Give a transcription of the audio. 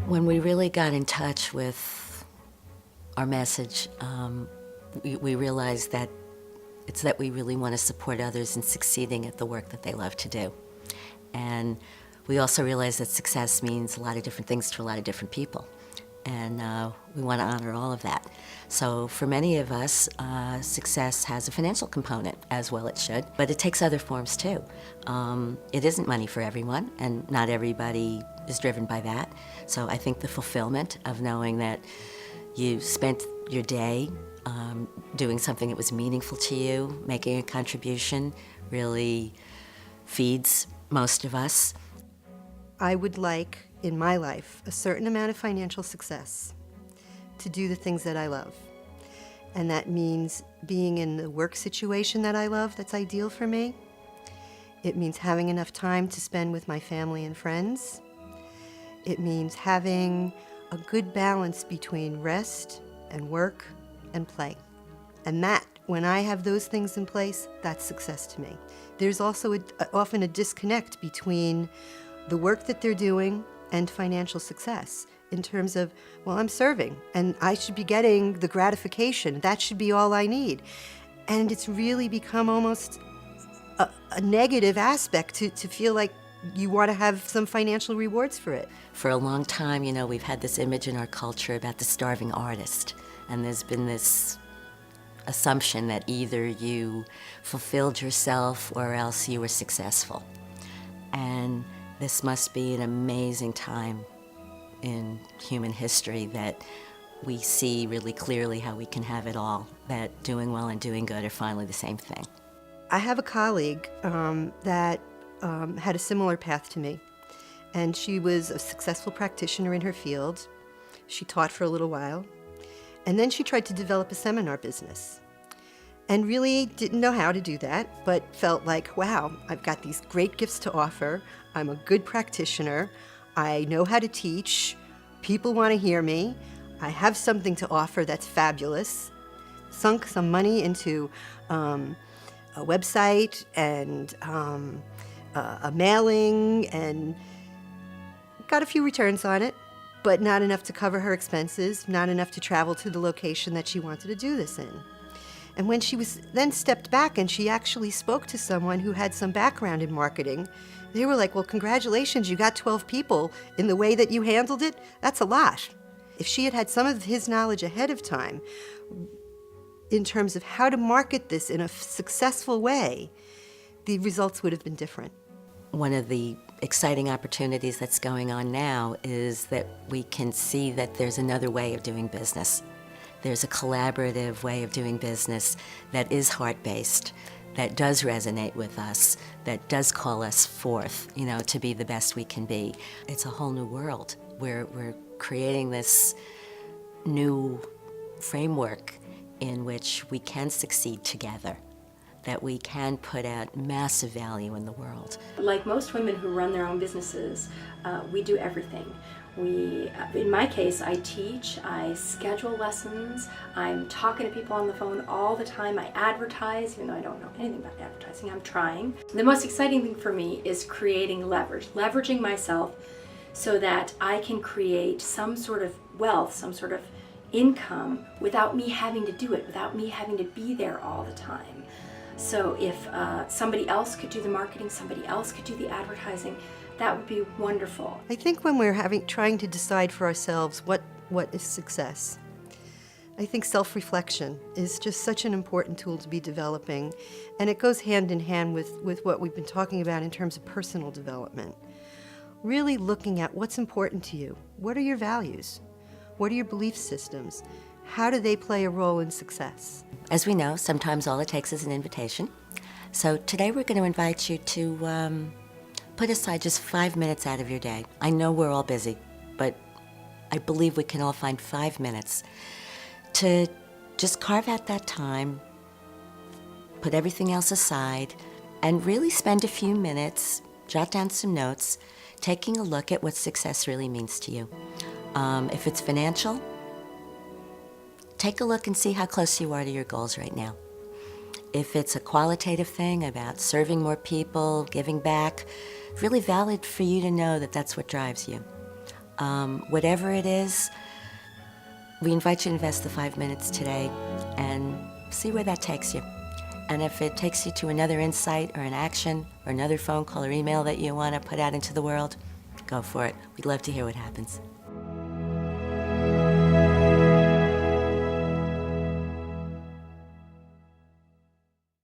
When we really got in touch with our message, we realized that it's that we really want to support others in succeeding at the work that they love to do. And we also realized that success means a lot of different things to a lot of different people. And we want to honor all of that. So for many of us, success has a financial component, as well it should, but it takes other forms too. It isn't money for everyone, and not everybody is driven by that. So I think the fulfillment of knowing that you spent your day doing something that was meaningful to you, making a contribution, really feeds most of us. I would like, in my life, a certain amount of financial success to do the things that I love. And that means being in the work situation that I love, that's ideal for me. It means having enough time to spend with my family and friends. It means having a good balance between rest and work and play. And that, when I have those things in place, that's success to me. There's also often a disconnect between the work that they're doing and financial success in terms of, well, I'm serving and I should be getting the gratification. That should be all I need. And it's really become almost a negative aspect to feel like you want to have some financial rewards for it. For a long time, we've had this image in our culture about the starving artist. And there's been this assumption that either you fulfilled yourself or else you were successful. And this must be an amazing time in human history that we see really clearly how we can have it all, that doing well and doing good are finally the same thing. I have a colleague that had a similar path to me, and she was a successful practitioner in her field. She taught for a little while, and then she tried to develop a seminar business and really didn't know how to do that, but felt like, wow, I've got these great gifts to offer. I'm a good practitioner. I know how to teach. People want to hear me. I have something to offer that's fabulous. Sunk some money into a website and a mailing, and got a few returns on it, but not enough to cover her expenses, not enough to travel to the location that she wanted to do this in. And when she was then stepped back and she actually spoke to someone who had some background in marketing, they were like, well, congratulations, you got 12 people in the way that you handled it. That's a lot. If she had had some of his knowledge ahead of time in terms of how to market this in a successful way, the results would have been different. One of the exciting opportunities that's going on now is that we can see that there's another way of doing business. There's a collaborative way of doing business that is heart-based, that does resonate with us, that does call us forth, to be the best we can be. It's a whole new world. We're creating this new framework in which we can succeed together, that we can put out massive value in the world. Like most women who run their own businesses, we do everything. In my case, I teach, I schedule lessons, I'm talking to people on the phone all the time, I advertise, even though I don't know anything about advertising, I'm trying. The most exciting thing for me is creating leverage, leveraging myself so that I can create some sort of wealth, some sort of income without me having to do it, without me having to be there all the time. So if somebody else could do the marketing, somebody else could do the advertising, that would be wonderful. I think when we're trying to decide for ourselves what is success, I think self-reflection is just such an important tool to be developing, and it goes hand in hand with what we've been talking about in terms of personal development. Really looking at what's important to you. What are your values? What are your belief systems? How do they play a role in success? As we know, sometimes all it takes is an invitation. So today we're going to invite you to put aside just 5 minutes out of your day. I know we're all busy, but I believe we can all find 5 minutes to just carve out that time, put everything else aside, and really spend a few minutes, jot down some notes, taking a look at what success really means to you. If it's financial, take a look and see how close you are to your goals right now. If it's a qualitative thing about serving more people, giving back, it's really valid for you to know that that's what drives you. Whatever it is, we invite you to invest the 5 minutes today and see where that takes you. And if it takes you to another insight or an action or another phone call or email that you want to put out into the world, go for it. We'd love to hear what happens.